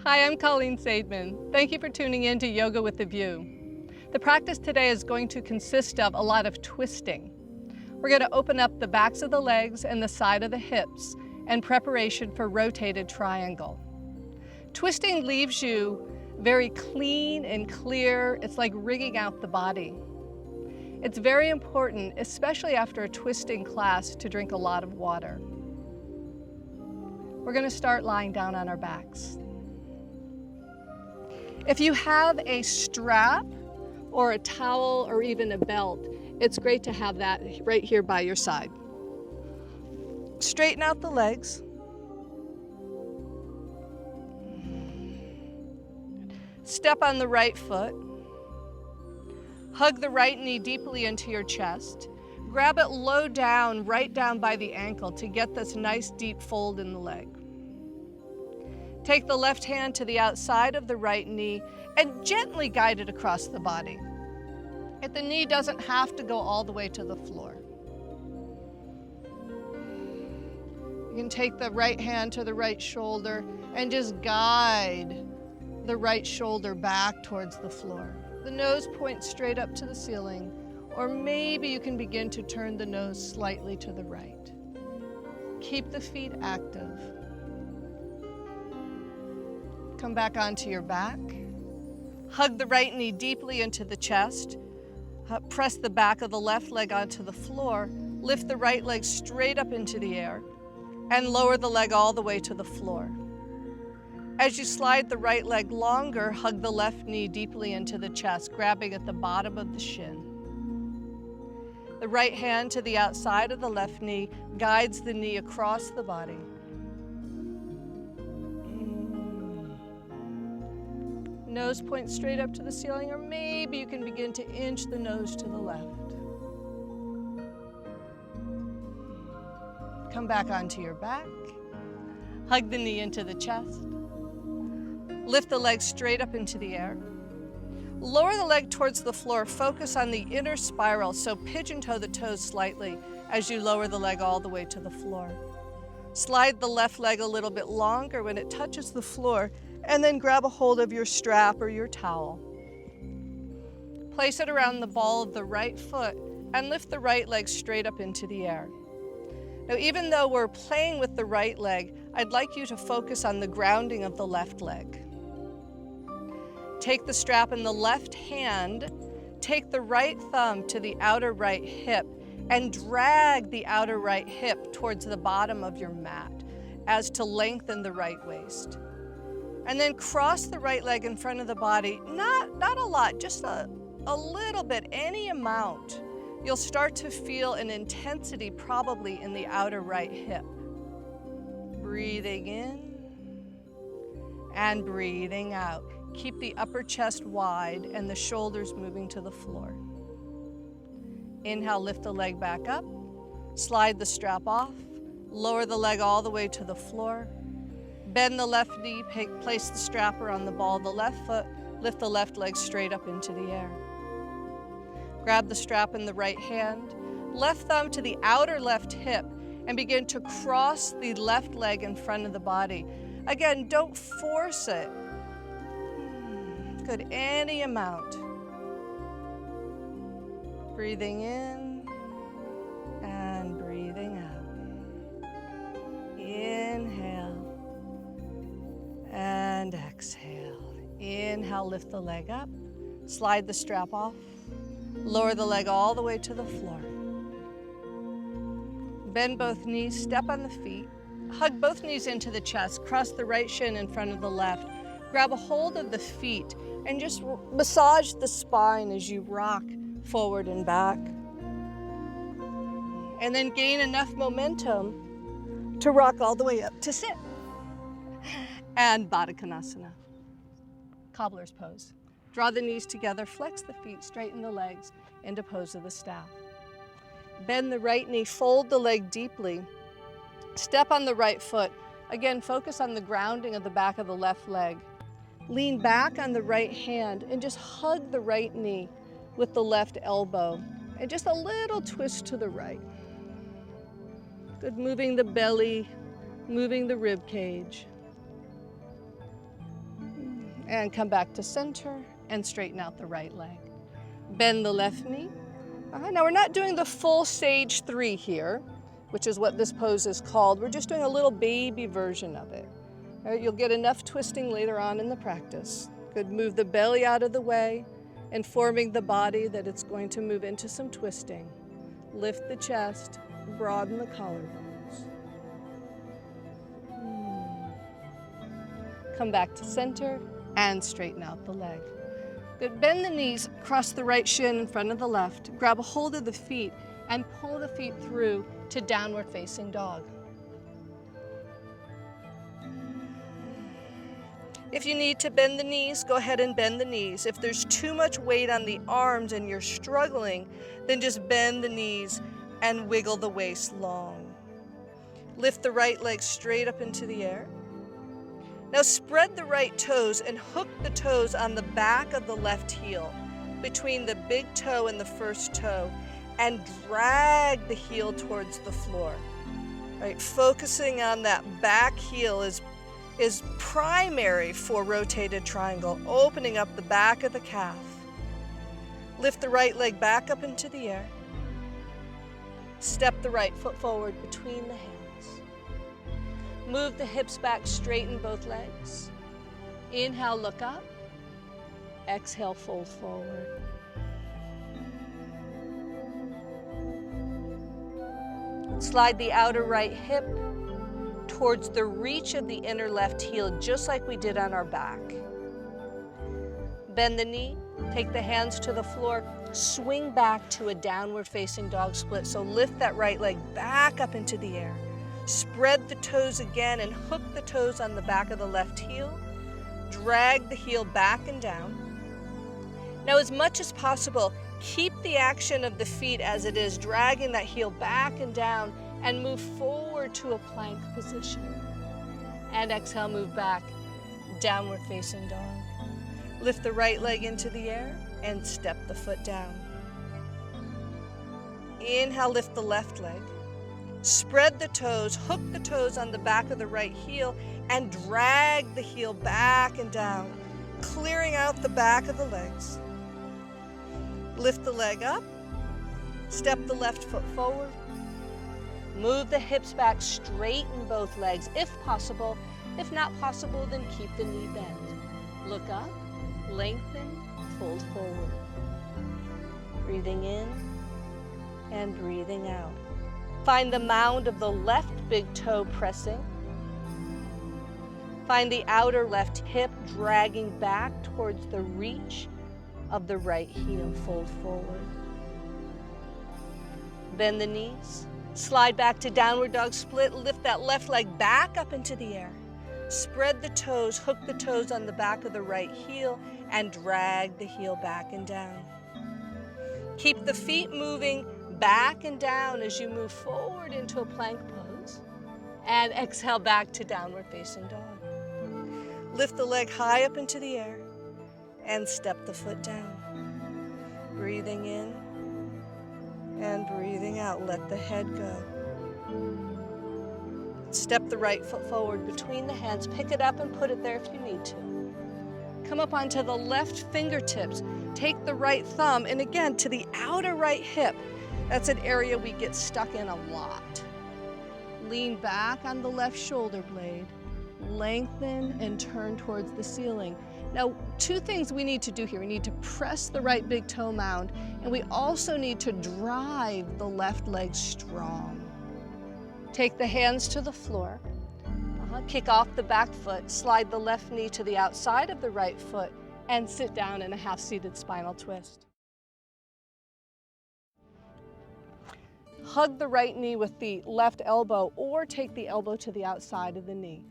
Hi, I'm Colleen Saidman. Thank you for tuning in to Yoga with a View. The practice today is going to consist of a lot of twisting. We're going to open up the backs of the legs and the side of the hips in preparation for rotated triangle. Twisting leaves you very clean and clear. It's like rigging out the body. It's very important, especially after a twisting class, to drink a lot of water. We're going to start lying down on our backs. If you have a strap or a towel or even a belt, it's great to have that right here by your side. Straighten out the legs. Step on the right foot. Hug the right knee deeply into your chest. Grab it low down, right down by the ankle to get this nice deep fold in the leg. Take the left hand to the outside of the right knee and gently guide it across the body. If the knee doesn't have to go all the way to the floor. You can take the right hand to the right shoulder and just guide the right shoulder back towards the floor. The nose points straight up to the ceiling, or maybe you can begin to turn the nose slightly to the right. Keep the feet active. Come back onto your back. Hug the right knee deeply into the chest. Press the back of the left leg onto the floor. Lift the right leg straight up into the air and lower the leg all the way to the floor. As you slide the right leg longer, hug the left knee deeply into the chest, grabbing at the bottom of the shin. The right hand to the outside of the left knee guides the knee across the body. Nose points straight up to the ceiling, or maybe you can begin to inch the nose to the left. Come back onto your back. Hug the knee into the chest. Lift the leg straight up into the air. Lower the leg towards the floor. Focus on the inner spiral, so pigeon toe the toes slightly as you lower the leg all the way to the floor. Slide the left leg a little bit longer when it touches the floor, and then grab a hold of your strap or your towel. Place it around the ball of the right foot and lift the right leg straight up into the air. Now, even though we're playing with the right leg, I'd like you to focus on the grounding of the left leg. Take the strap in the left hand, take the right thumb to the outer right hip, and drag the outer right hip towards the bottom of your mat as to lengthen the right waist. And then cross the right leg in front of the body, not a lot, just a little bit, any amount. You'll start to feel an intensity probably in the outer right hip. Breathing in and breathing out. Keep the upper chest wide and the shoulders moving to the floor. Inhale, lift the leg back up, slide the strap off, lower the leg all the way to the floor. Bend the left knee, place the strapper on the ball of the left foot, lift the left leg straight up into the air. Grab the strap in the right hand, left thumb to the outer left hip, and begin to cross the left leg in front of the body. Again, don't force it. Good, any amount. Breathing in and breathing out. Inhale. And exhale. Inhale, lift the leg up. Slide the strap off. Lower the leg all the way to the floor. Bend both knees, step on the feet. Hug both knees into the chest. Cross the right shin in front of the left. Grab a hold of the feet and just massage the spine as you rock forward and back. And then gain enough momentum to rock all the way up to sit. And Baddha Konasana, cobbler's pose. Draw the knees together, flex the feet, straighten the legs into pose of the staff. Bend the right knee, fold the leg deeply. Step on the right foot. Again, focus on the grounding of the back of the left leg. Lean back on the right hand and just hug the right knee with the left elbow. And just a little twist to the right. Good, moving the belly, moving the rib cage. And come back to center and straighten out the right leg. Bend the left knee. Now we're not doing the full sage 3 here, which is what this pose is called. We're just doing a little baby version of it. All right, you'll get enough twisting later on in the practice. Good, move the belly out of the way, informing the body that it's going to move into some twisting. Lift the chest, broaden the collarbones. Come back to center and straighten out the leg. Good, bend the knees, cross the right shin in front of the left, grab a hold of the feet and pull the feet through to downward facing dog. If you need to bend the knees, go ahead and bend the knees. If there's too much weight on the arms and you're struggling, then just bend the knees and wiggle the waist long. Lift the right leg straight up into the air. Now spread the right toes and hook the toes on the back of the left heel between the big toe and the first toe and drag the heel towards the floor. Right, focusing on that back heel is primary for rotated triangle, opening up the back of the calf. Lift the right leg back up into the air. Step the right foot forward between the hands. Move the hips back, straighten both legs. Inhale, look up. Exhale, fold forward. Slide the outer right hip towards the reach of the inner left heel, just like we did on our back. Bend the knee, take the hands to the floor, swing back to a downward facing dog split. So lift that right leg back up into the air. Spread the toes again and hook the toes on the back of the left heel. Drag the heel back and down. Now, as much as possible, keep the action of the feet as it is, dragging that heel back and down, and move forward to a plank position. And exhale, move back, downward facing dog. Lift the right leg into the air and step the foot down. Inhale, lift the left leg. Spread the toes, hook the toes on the back of the right heel, and drag the heel back and down, clearing out the back of the legs. Lift the leg up, step the left foot forward. Move the hips back, straighten both legs if possible. If not possible, then keep the knee bent. Look up, lengthen, fold forward. Breathing in and breathing out. Find the mound of the left big toe pressing. Find the outer left hip dragging back towards the reach of the right heel, fold forward. Bend the knees. Slide back to downward dog split. Lift that left leg back up into the air. Spread the toes, hook the toes on the back of the right heel, and drag the heel back and down. Keep the feet moving back and down as you move forward into a plank pose. And exhale back to downward facing dog. Lift the leg high up into the air and step the foot down. Breathing in and breathing out, let the head go. Step the right foot forward between the hands, pick it up and put it there if you need to. Come up onto the left fingertips, take the right thumb, and again to the outer right hip. That's an area we get stuck in a lot. Lean back on the left shoulder blade, lengthen and turn towards the ceiling. Now, two things we need to do here. We need to press the right big toe mound, and we also need to drive the left leg strong. Take the hands to the floor. Kick off the back foot, slide the left knee to the outside of the right foot, and sit down in a half-seated spinal twist. Hug the right knee with the left elbow, or take the elbow to the outside of the knee.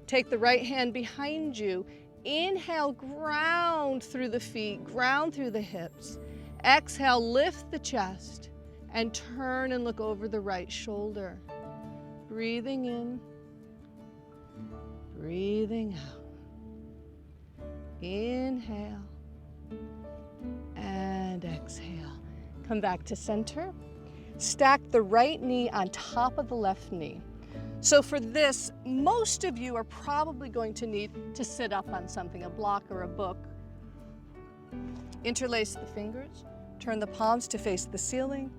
Take the right hand behind you. Inhale, ground through the feet, ground through the hips. Exhale, lift the chest and turn and look over the right shoulder. Breathing in, breathing out. Inhale and exhale. Come back to center. Stack the right knee on top of the left knee. So for this, most of you are probably going to need to sit up on something, a block or a book. Interlace the fingers, turn the palms to face the ceiling,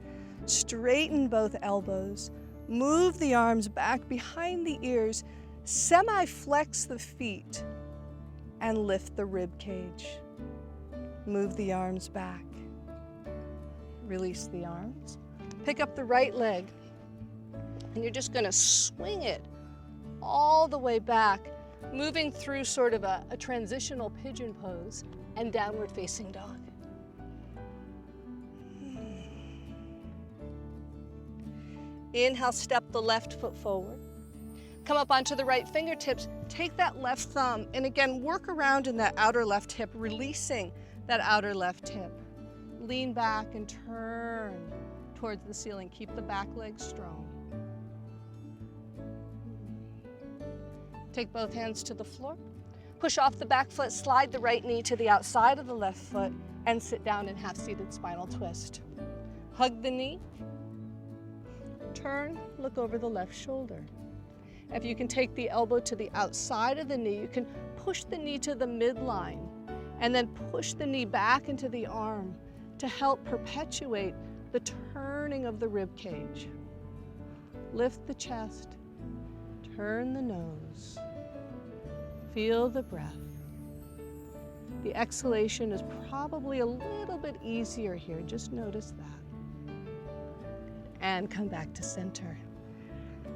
straighten both elbows, move the arms back behind the ears, semi-flex the feet, and lift the rib cage. Move the arms back. Release the arms. Pick up the right leg, and you're just gonna swing it all the way back, moving through sort of a transitional pigeon pose and downward facing dog. Inhale, step the left foot forward. Come up onto the right fingertips. Take that left thumb and again, work around in that outer left hip, releasing that outer left hip. Lean back and turn towards the ceiling. Keep the back leg strong. Take both hands to the floor. Push off the back foot, slide the right knee to the outside of the left foot, and sit down in half-seated spinal twist. Hug the knee. Turn, look over the left shoulder. If you can take the elbow to the outside of the knee, you can push the knee to the midline and then push the knee back into the arm to help perpetuate the turning of the rib cage. Lift the chest, turn the nose, feel the breath. The exhalation is probably a little bit easier here, just notice that. And come back to center.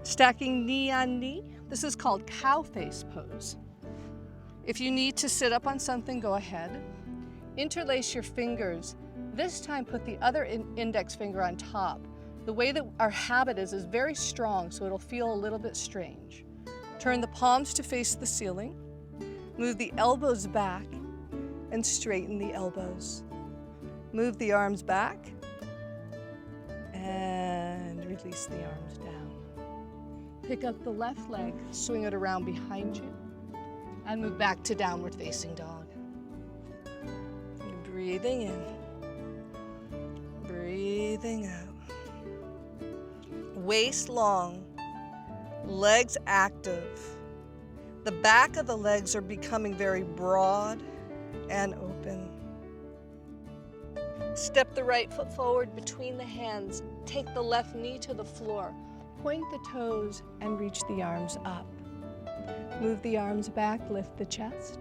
Stacking knee on knee. This is called cow face pose. If you need to sit up on something, go ahead. Interlace your fingers. This time put the other index finger on top. The way that our habit is very strong, so it'll feel a little bit strange. Turn the palms to face the ceiling. Move the elbows back and straighten the elbows. Move the arms back and release the arms down. Pick up the left leg, swing it around behind you, and move back to downward facing dog. Breathing in, breathing out. Waist long, legs active. The back of the legs are becoming very broad and open. Step the right foot forward between the hands. Take the left knee to the floor. Point the toes and reach the arms up. Move the arms back, lift the chest.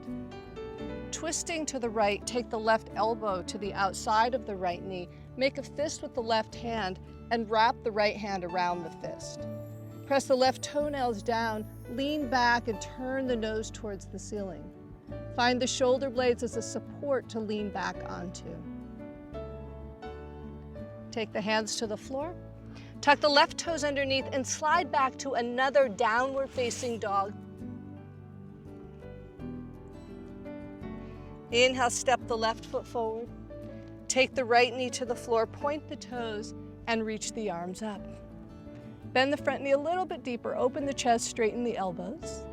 Twisting to the right, take the left elbow to the outside of the right knee. Make a fist with the left hand and wrap the right hand around the fist. Press the left toenails down, lean back and turn the nose towards the ceiling. Find the shoulder blades as a support to lean back onto. Take the hands to the floor. Tuck the left toes underneath and slide back to another downward facing dog. Inhale, step the left foot forward. Take the right knee to the floor, point the toes, and reach the arms up. Bend the front knee a little bit deeper, open the chest, straighten the elbows.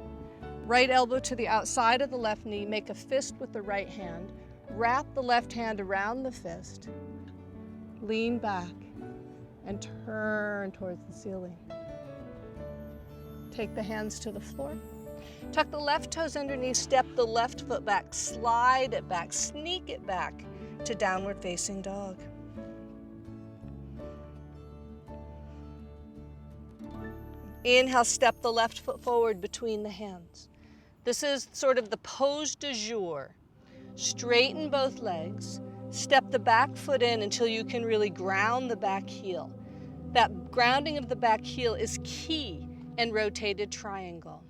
Right elbow to the outside of the left knee, make a fist with the right hand. Wrap the left hand around the fist. Lean back and turn towards the ceiling. Take the hands to the floor. Tuck the left toes underneath, step the left foot back, slide it back, sneak it back to downward facing dog. Inhale, step the left foot forward between the hands. This is sort of the pose du jour. Straighten both legs. Step the back foot in until you can really ground the back heel. That grounding of the back heel is key in rotated triangle.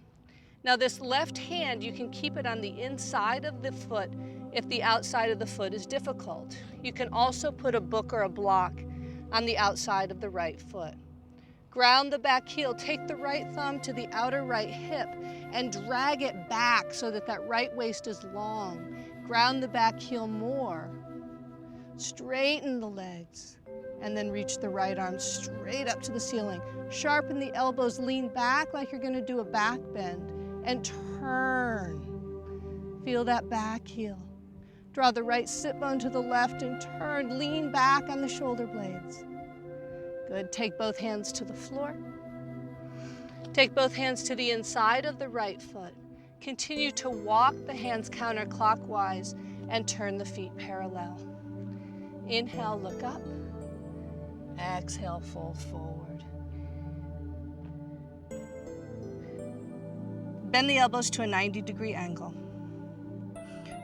Now this left hand, you can keep it on the inside of the foot if the outside of the foot is difficult. You can also put a book or a block on the outside of the right foot. Ground the back heel, take the right thumb to the outer right hip and drag it back so that that right waist is long. Ground the back heel more. Straighten the legs and then reach the right arm straight up to the ceiling. Sharpen the elbows, lean back like you're gonna do a back bend and turn. Feel that back heel. Draw the right sit bone to the left and turn. Lean back on the shoulder blades. Good, take both hands to the floor. Take both hands to the inside of the right foot. Continue to walk the hands counterclockwise and turn the feet parallel. Inhale, look up. Exhale, fold forward. Bend the elbows to a 90-degree angle.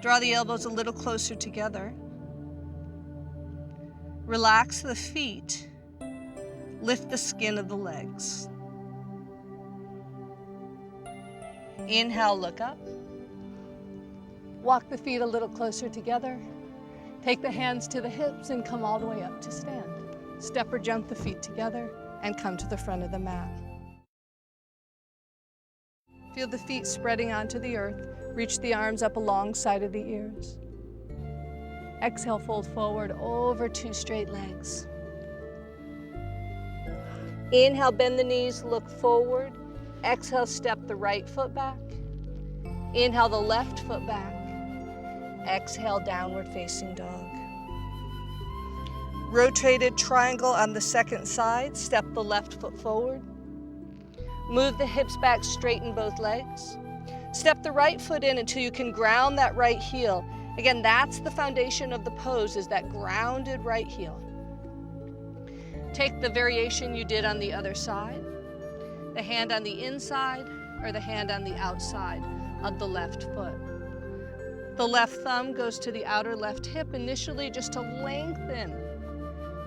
Draw the elbows a little closer together. Relax the feet. Lift the skin of the legs. Inhale, look up. Walk the feet a little closer together. Take the hands to the hips and come all the way up to stand. Step or jump the feet together and come to the front of the mat. Feel the feet spreading onto the earth. Reach the arms up alongside of the ears. Exhale, fold forward over two straight legs. Inhale, bend the knees, look forward. Exhale, step the right foot back. Inhale, the left foot back. Exhale, downward facing dog. Rotated triangle on the second side. Step the left foot forward. Move the hips back, straighten both legs. Step the right foot in until you can ground that right heel. Again, that's the foundation of the pose, is that grounded right heel. Take the variation you did on the other side, the hand on the inside or the hand on the outside of the left foot. The left thumb goes to the outer left hip initially just to lengthen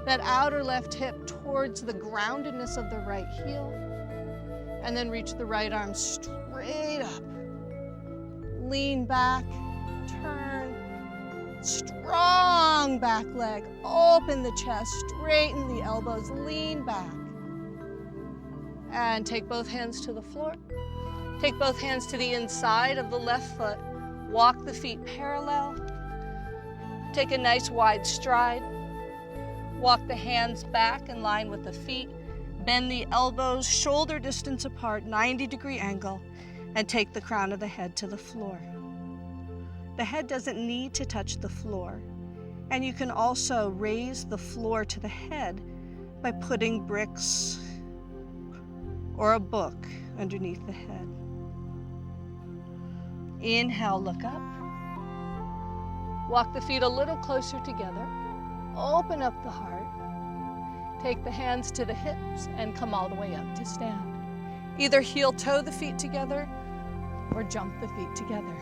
that outer left hip towards the groundedness of the right heel, and then reach the right arm straight up. Lean back, turn, strong back leg, open the chest, straighten the elbows, lean back. And take both hands to the floor. Take both hands to the inside of the left foot. Walk the feet parallel. Take a nice wide stride. Walk the hands back in line with the feet. Bend the elbows shoulder distance apart, 90-degree angle, and take the crown of the head to the floor. The head doesn't need to touch the floor, and you can also raise the floor to the head by putting bricks or a book underneath the head. Inhale, look up. Walk the feet a little closer together. Open up the heart. Take the hands to the hips and come all the way up to stand. Either heel toe the feet together or jump the feet together.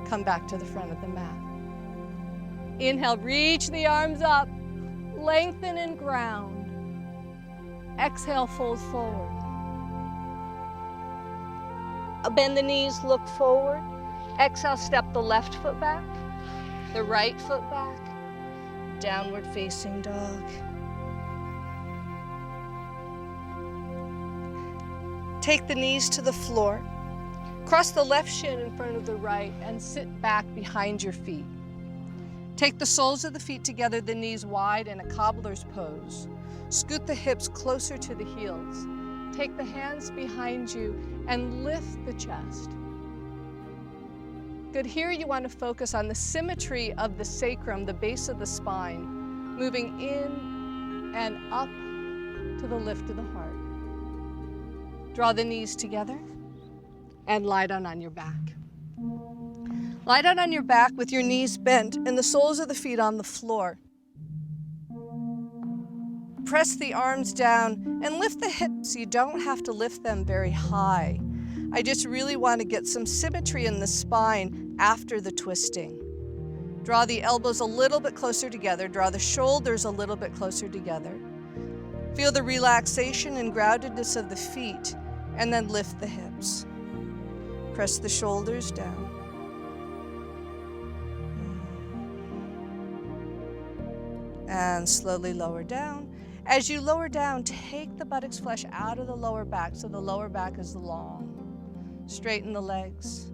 Come back to the front of the mat. Inhale, reach the arms up. Lengthen and ground. Exhale, fold forward. Bend the knees, look forward. Exhale, step the left foot back, the right foot back. Downward facing dog. Take the knees to the floor. Cross the left shin in front of the right and sit back behind your feet. Take the soles of the feet together, the knees wide in a cobbler's pose. Scoot the hips closer to the heels. Take the hands behind you and lift the chest. Good. Here you want to focus on the symmetry of the sacrum, the base of the spine, moving in and up to the lift of the heart. Draw the knees together and lie down on your back. Lie down on your back with your knees bent and the soles of the feet on the floor. Press the arms down and lift the hips. You don't have to lift them very high. I just really want to get some symmetry in the spine after the twisting. Draw the elbows a little bit closer together. Draw the shoulders a little bit closer together. Feel the relaxation and groundedness of the feet, and then lift the hips. Press the shoulders down. And slowly lower down. As you lower down, take the buttocks flesh out of the lower back so the lower back is long. Straighten the legs.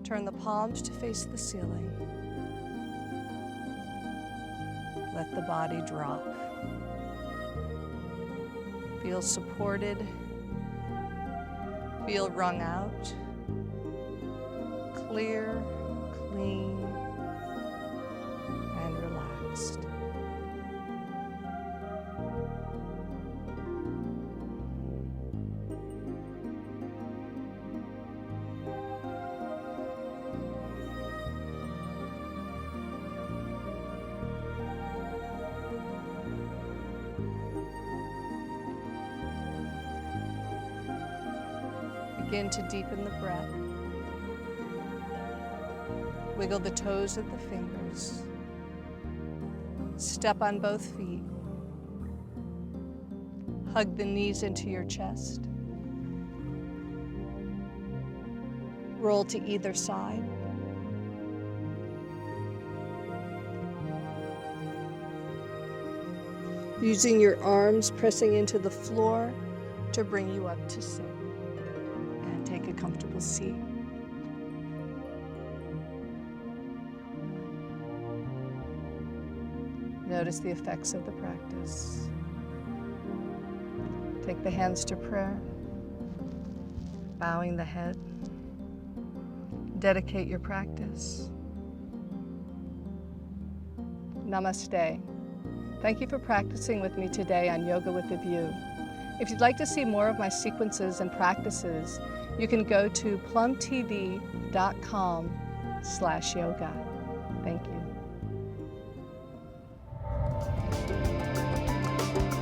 Turn the palms to face the ceiling. Let the body drop. Feel supported. Feel wrung out. Clear, clean, and relaxed. Begin to deepen the breath. Wiggle the toes of the fingers. Step on both feet. Hug the knees into your chest. Roll to either side. Using your arms pressing into the floor to bring you up to sit. And take a comfortable seat. Notice the effects of the practice. Take the hands to prayer, bowing the head. Dedicate your practice. Namaste. Thank you for practicing with me today on Yoga with a View. If you'd like to see more of my sequences and practices, you can go to plumtv.com/yoga. Thank you.